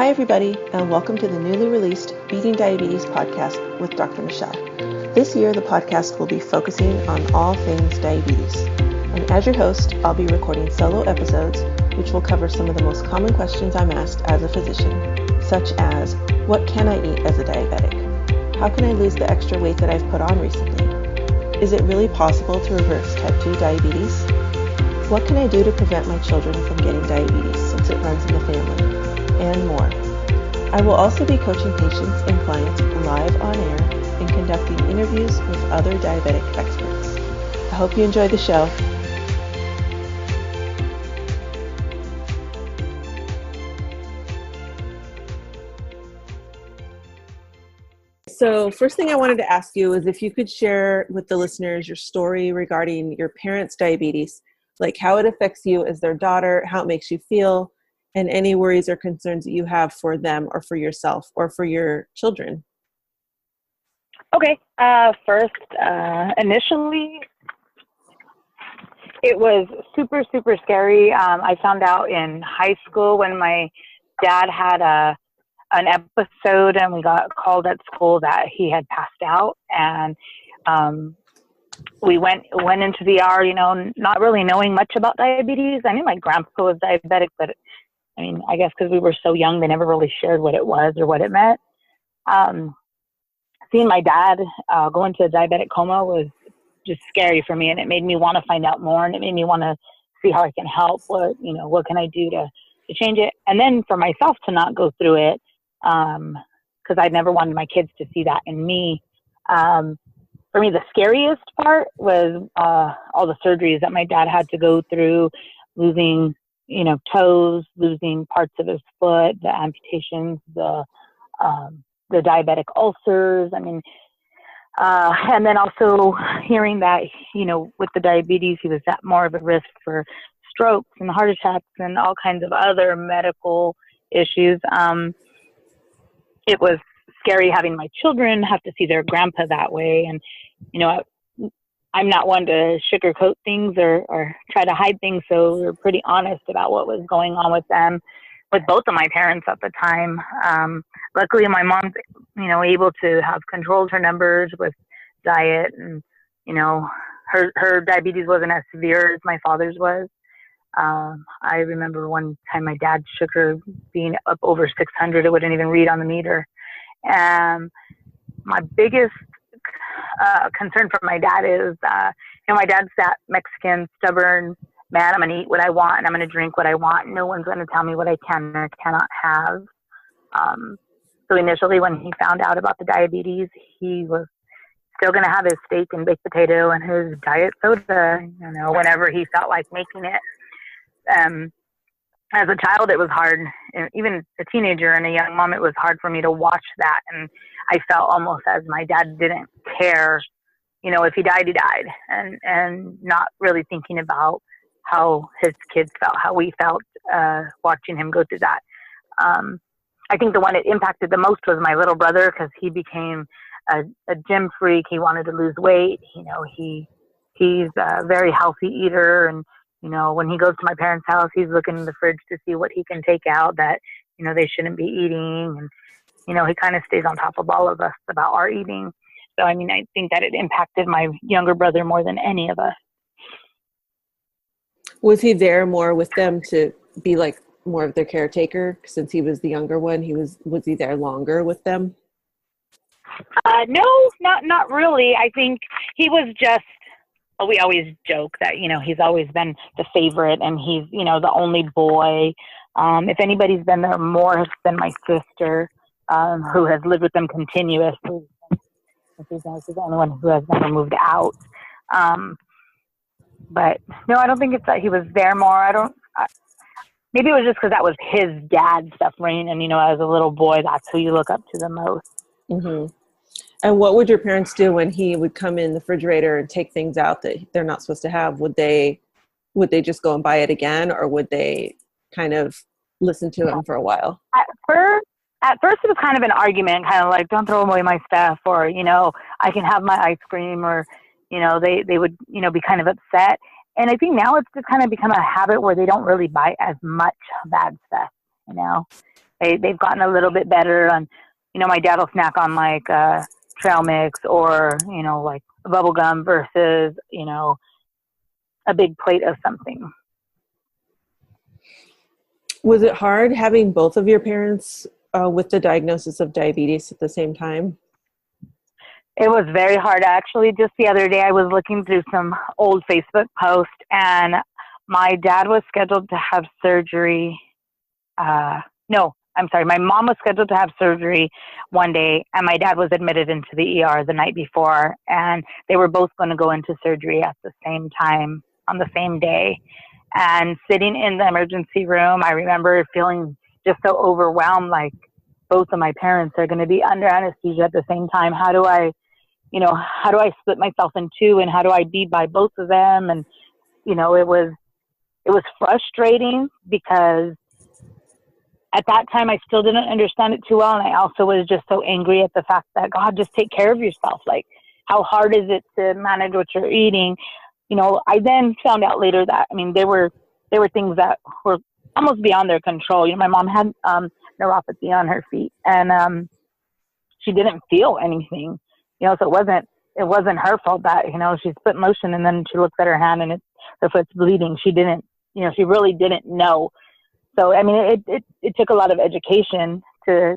Hi, everybody, and welcome to the newly released Beating Diabetes podcast with Dr. Michele. This year, the podcast will be focusing on all things diabetes. And as your host, I'll be recording solo episodes, which will cover some of the most common questions I'm asked as a physician, such as, what can I eat as a diabetic? How can I lose the extra weight that I've put on recently? Is it really possible to reverse type 2 diabetes? What can I do to prevent my children from getting diabetes since it runs in the family? And more. I will also be coaching patients and clients live on air and conducting interviews with other diabetic experts. I hope you enjoy the show. So first thing I wanted to ask you is if you could share with the listeners your story regarding your parents' diabetes, like how it affects you as their daughter, how it makes you feel, and any worries or concerns that you have for them or for yourself or for your children. Okay. First, initially, it was super, super scary. I found out in high school when my dad had an episode and we got called at school that he had passed out. And we went into the ER, not really knowing much about diabetes. I knew my grandpa was diabetic, but I mean, I guess because we were so young, they never really shared what it was or what it meant. Seeing my dad go into a diabetic coma was just scary for me, and it made me want to find out more, and it made me want to see how I can help. What can I do to change it? And then for myself to not go through it, because I never wanted my kids to see that in me. For me, the scariest part was all the surgeries that my dad had to go through, losing toes, losing parts of his foot, the amputations, the diabetic ulcers. I mean, and then also hearing that, with the diabetes, he was at more of a risk for strokes and heart attacks and all kinds of other medical issues. It was scary having my children have to see their grandpa that way. And, I'm not one to sugarcoat things or try to hide things, so we were pretty honest about what was going on with them, with both of my parents at the time. Luckily, my mom's, able to have controlled her numbers with diet, and, her diabetes wasn't as severe as my father's was. I remember one time my dad's sugar being up over 600, it wouldn't even read on the meter. My biggest concern for my dad is, my dad's that Mexican, stubborn man. I'm going to eat what I want and I'm going to drink what I want. No one's going to tell me what I can or cannot have. So initially when he found out about the diabetes, he was still going to have his steak and baked potato and his diet soda, whenever he felt like making it. As a child, it was hard. Even a teenager and a young mom, it was hard for me to watch that. And I felt almost as my dad didn't care, if he died, he died. And not really thinking about how his kids felt, how we felt watching him go through that. I think the one it impacted the most was my little brother, because he became a gym freak. He wanted to lose weight. He's a very healthy eater, and when he goes to my parents' house, he's looking in the fridge to see what he can take out that, they shouldn't be eating. And, he kind of stays on top of all of us about our eating. So, I think that it impacted my younger brother more than any of us. Was he there more with them to be like more of their caretaker? Since he was the younger one, was he there longer with them? No, not really. I think he was just, we always joke that, he's always been the favorite and he's, the only boy. If anybody's been there more, it's been my sister, who has lived with them continuously. She's the only one who has never moved out. But no, I don't think it's that he was there more. Maybe it was just because that was his dad suffering. And, as a little boy, that's who you look up to the most. Mm-hmm. And what would your parents do when he would come in the refrigerator and take things out that they're not supposed to have? Would they just go and buy it again, or would they kind of listen to him for a while? At first it was kind of an argument, kind of like, don't throw away my stuff, or, I can have my ice cream, or, they would, be kind of upset. And I think now it's just kind of become a habit where they don't really buy as much bad stuff, they've gotten a little bit better on, my dad will snack on like trail mix or, like bubble gum versus, a big plate of something. Was it hard having both of your parents with the diagnosis of diabetes at the same time? It was very hard. Actually, just the other day, I was looking through some old Facebook posts, and my dad was scheduled to have surgery. No, I'm sorry. My mom was scheduled to have surgery one day, and my dad was admitted into the ER the night before, and they were both going to go into surgery at the same time on the same day. And sitting in the emergency room, I remember feeling just so overwhelmed, like both of my parents are going to be under anesthesia at the same time. How do I split myself in two, and how do I be by both of them? And, it was frustrating because at that time I still didn't understand it too well. And I also was just so angry at the fact that, God, just take care of yourself. Like, how hard is it to manage what you're eating? I then found out later that, there were things that were almost beyond their control. My mom had neuropathy on her feet, and she didn't feel anything. So it wasn't her fault that, she split motion and then she looks at her hand and her foot's bleeding. She didn't, she really didn't know. So, it took a lot of education to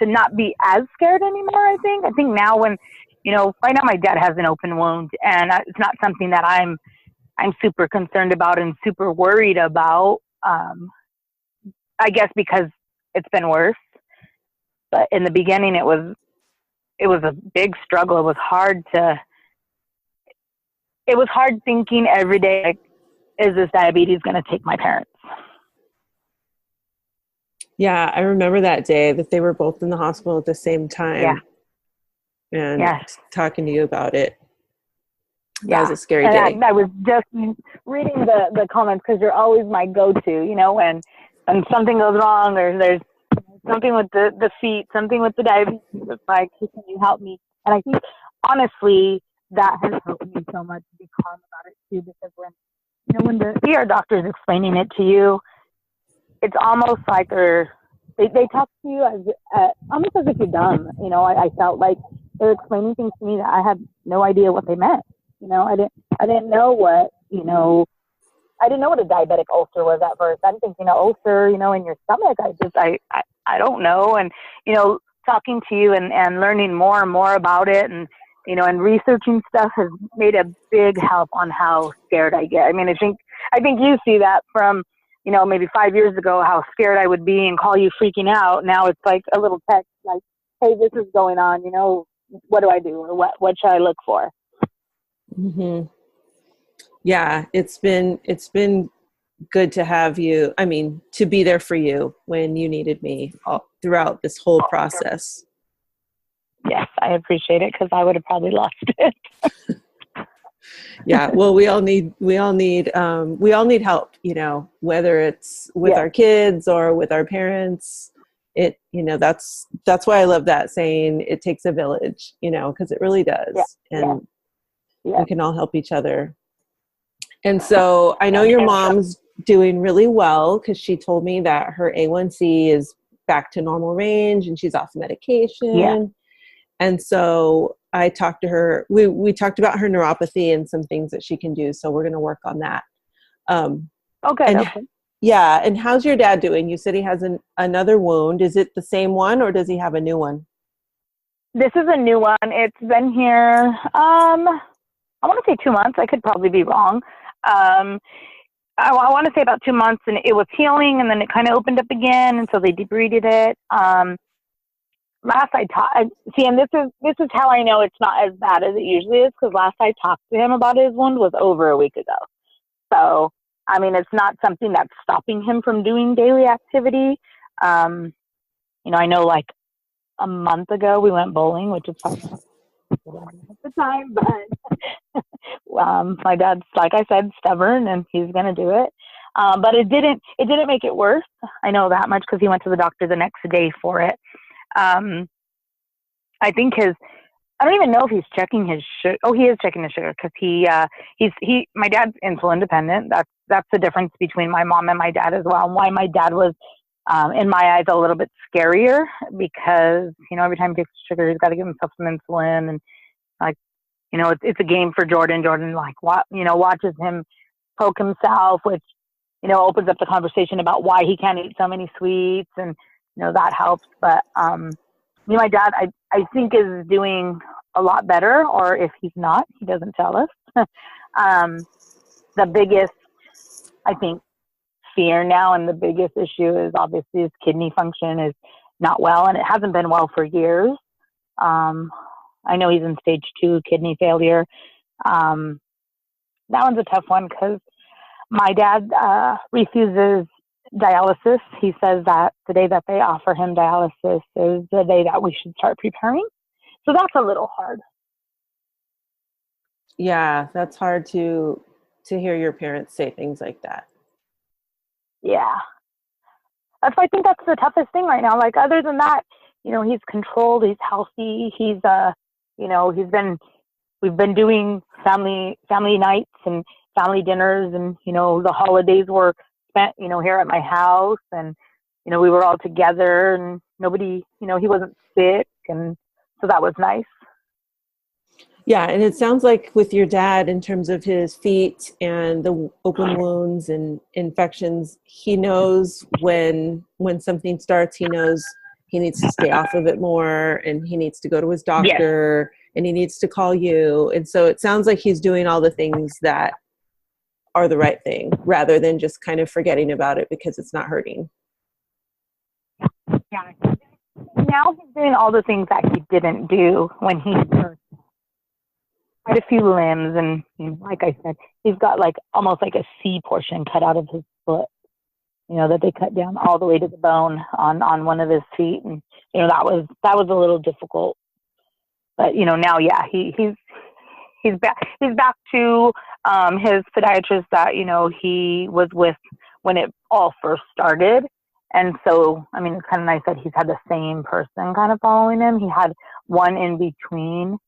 not be as scared anymore, I think. I think now when, right now my dad has an open wound, and it's not something that I'm super concerned about and super worried about. I guess because it's been worse. But in the beginning, it was a big struggle. It was hard thinking every day, like, is this diabetes going to take my parents? Yeah, I remember that day that they were both in the hospital at the same time. Yeah. And yes. talking to you about it. That yeah. was a scary day. I was just reading the comments because you're always my go-to, when something goes wrong or there's something with the feet, something with the diabetes. It's like, hey, can you help me? And I think, honestly, that has helped me so much to be calm about it too, because when the ER doctor is explaining it to you, it's almost like they talk to you as almost as if you're dumb. I felt like they're explaining things to me that I had no idea what they meant. I didn't know what I didn't know what a diabetic ulcer was at first. I'm thinking ulcer, in your stomach. I don't know. And, talking to you and learning more and more about it and, and researching stuff has made a big help on how scared I get. I think you see that from, maybe 5 years ago, how scared I would be and call you freaking out. Now it's like a little text like, hey, this is going on, what do I do? Or what should I look for? Mm-hmm. Yeah, it's been good to have you, to be there for you when you needed me throughout this whole process. Yes, I appreciate it because I would have probably lost it. Yeah, well, we all need help, whether it's with our kids or with our parents. That's why I love that saying, it takes a village, because it really does. And we can all help each other. And so I know your mom's doing really well because she told me that her A1C is back to normal range and she's off medication. Yeah. And so I talked to her. We talked about her neuropathy and some things that she can do. So we're going to work on that. Okay. Yeah. And how's your dad doing? You said he has another wound. Is it the same one or does he have a new one? This is a new one. It's been here, I want to say 2 months. I could probably be wrong. I want to say about 2 months, and it was healing, and then it kind of opened up again, and so they debrided it. Last I talked, and this is how I know it's not as bad as it usually is, because last I talked to him about his wound was over a week ago. So, it's not something that's stopping him from doing daily activity. I know like a month ago we went bowling, which is probably at the time, but my dad's, like I said, stubborn, and he's going to do it. But it didn't make it worse. I know that much because he went to the doctor the next day for it. I think I don't even know if he's checking his sugar. Oh, he is checking his sugar because my dad's insulin dependent. That's the difference between my mom and my dad as well, and why my dad was in my eyes, a little bit scarier because, every time he takes sugar, he's got to give himself some insulin. And like, it's a game for Jordan. Jordan, like, watches him poke himself, which, opens up the conversation about why he can't eat so many sweets. And, that helps. But, my dad, I think is doing a lot better, or if he's not, he doesn't tell us. The biggest, I think, fear now and the biggest issue is obviously his kidney function is not well, and it hasn't been well for years. I know he's in stage 2 kidney failure. That one's a tough one because my dad refuses dialysis. He says that the day that they offer him dialysis is the day that we should start preparing. So that's a little hard. Yeah, that's hard to hear your parents say things like that. Yeah. I think that's the toughest thing right now. Like, other than that, he's controlled, he's healthy, we've been doing family nights and family dinners, and, the holidays were spent, here at my house, and, we were all together, and nobody, he wasn't sick. And so that was nice. Yeah, and it sounds like with your dad, in terms of his feet and the open wounds and infections, he knows when something starts, he knows he needs to stay off of it more, and he needs to go to his doctor, and he needs to call you. And so it sounds like he's doing all the things that are the right thing, rather than just kind of forgetting about it because it's not hurting. Yeah. Now he's doing all the things that he didn't do when he hurt quite a few limbs, and like I said, he's got like almost like a C portion cut out of his foot, that they cut down all the way to the bone on one of his feet, and that was a little difficult. But now, yeah, he's back to his podiatrist that he was with when it all first started. And so, I mean, it's kind of nice that he's had the same person kind of following him. He had one in between.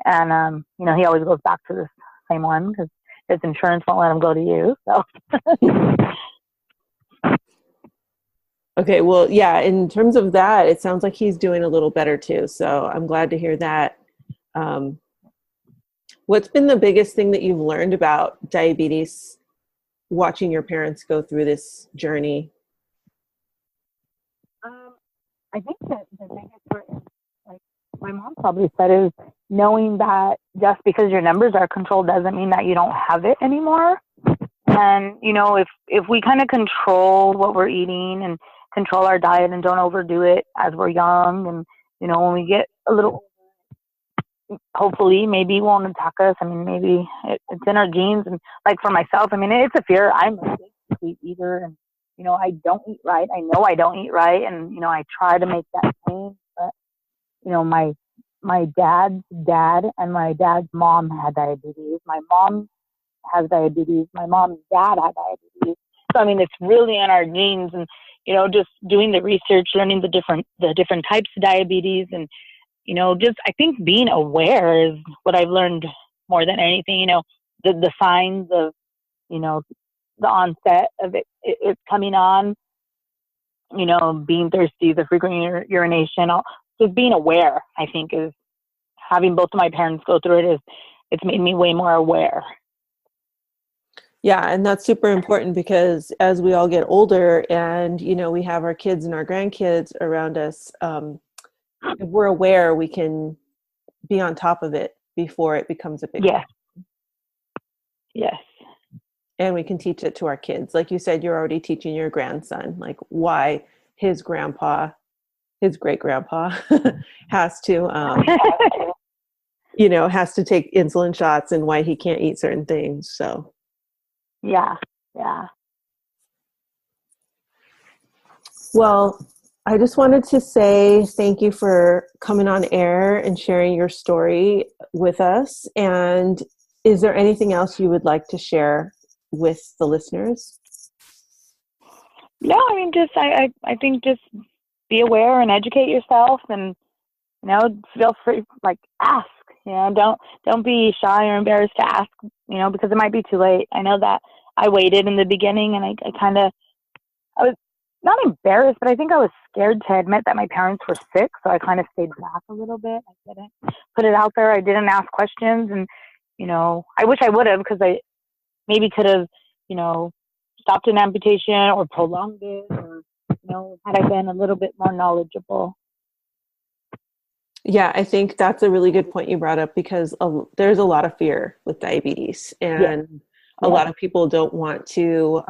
And, he always goes back to the same one because his insurance won't let him go to you. So. Okay. Well, yeah, in terms of that, it sounds like he's doing a little better too. So I'm glad to hear that. What's been the biggest thing that you've learned about diabetes watching your parents go through this journey? I think that the biggest part is, like my mom probably said, is knowing that just because your numbers are controlled doesn't mean that you don't have it anymore. And, if we kind of control what we're eating and control our diet and don't overdo it as we're young, and, when we get a little, hopefully maybe it won't attack us. I mean, maybe it's in our genes. And like for myself, I mean, it's a fear. I'm a big sweet eater, and I don't eat right. I know I don't eat right. And, I try to make that change. But, my dad's dad and my dad's mom had diabetes. My mom has diabetes. My mom's dad had diabetes. So, I mean, it's really in our genes. And, just doing the research, learning the different types of diabetes, and, just I think being aware is what I've learned more than anything. The signs of, the onset of it coming on, being thirsty, the frequent urination, just being aware, I think, is having both of my parents go through it's made me way more aware. Yeah, and that's super important because as we all get older and, we have our kids and our grandkids around us, if we're aware, we can be on top of it before it becomes a big problem. Yes. And we can teach it to our kids. Like you said, you're already teaching your grandson, like why his great-grandpa has to, has to take insulin shots and why he can't eat certain things. So. Yeah. Well, I just wanted to say thank you for coming on air and sharing your story with us. And is there anything else you would like to share with the listeners? No, I mean, just I think just be aware and educate yourself, and feel free, like ask. Don't be shy or embarrassed to ask. Because it might be too late. I know that I waited in the beginning, and I not embarrassed, but I think I was scared to admit that my parents were sick. So I kind of stayed back a little bit. I didn't put it out there. I didn't ask questions. And, I wish I would have, because I maybe could have, stopped an amputation or prolonged it, or, had I been a little bit more knowledgeable. Yeah, I think that's a really good point you brought up, because there's a lot of fear with diabetes, and a lot of people don't want to,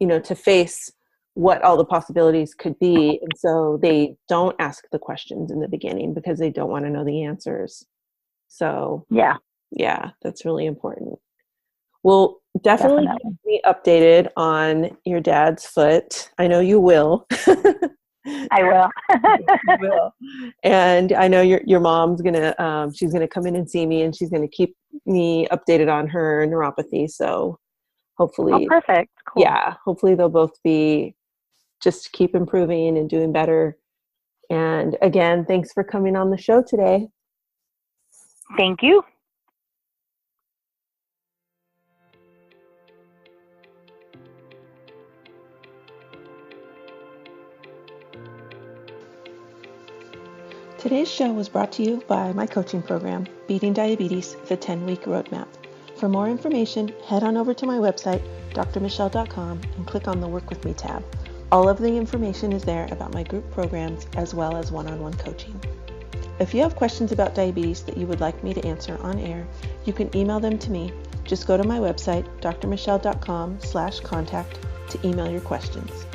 to face what all the possibilities could be. And so they don't ask the questions in the beginning because they don't want to know the answers. So yeah, that's really important. Well, definitely keep me updated on your dad's foot. I know you will. I will. You will. And I know your mom's she's gonna come in and see me, and she's gonna keep me updated on her neuropathy. So hopefully, perfect. Cool. Yeah, hopefully they'll both just keep improving and doing better. And again, thanks for coming on the show today. Thank you. Today's show was brought to you by my coaching program, Beating Diabetes, the 10-Week Roadmap. For more information, head on over to my website, drmichele.com, and click on the Work With Me tab. All of the information is there about my group programs as well as one-on-one coaching. If you have questions about diabetes that you would like me to answer on air, you can email them to me. Just go to my website, drmichele.com/contact, to email your questions.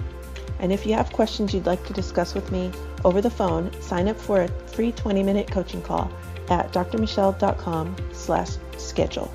And if you have questions you'd like to discuss with me over the phone, sign up for a free 20-minute coaching call at drmichele.com/schedule.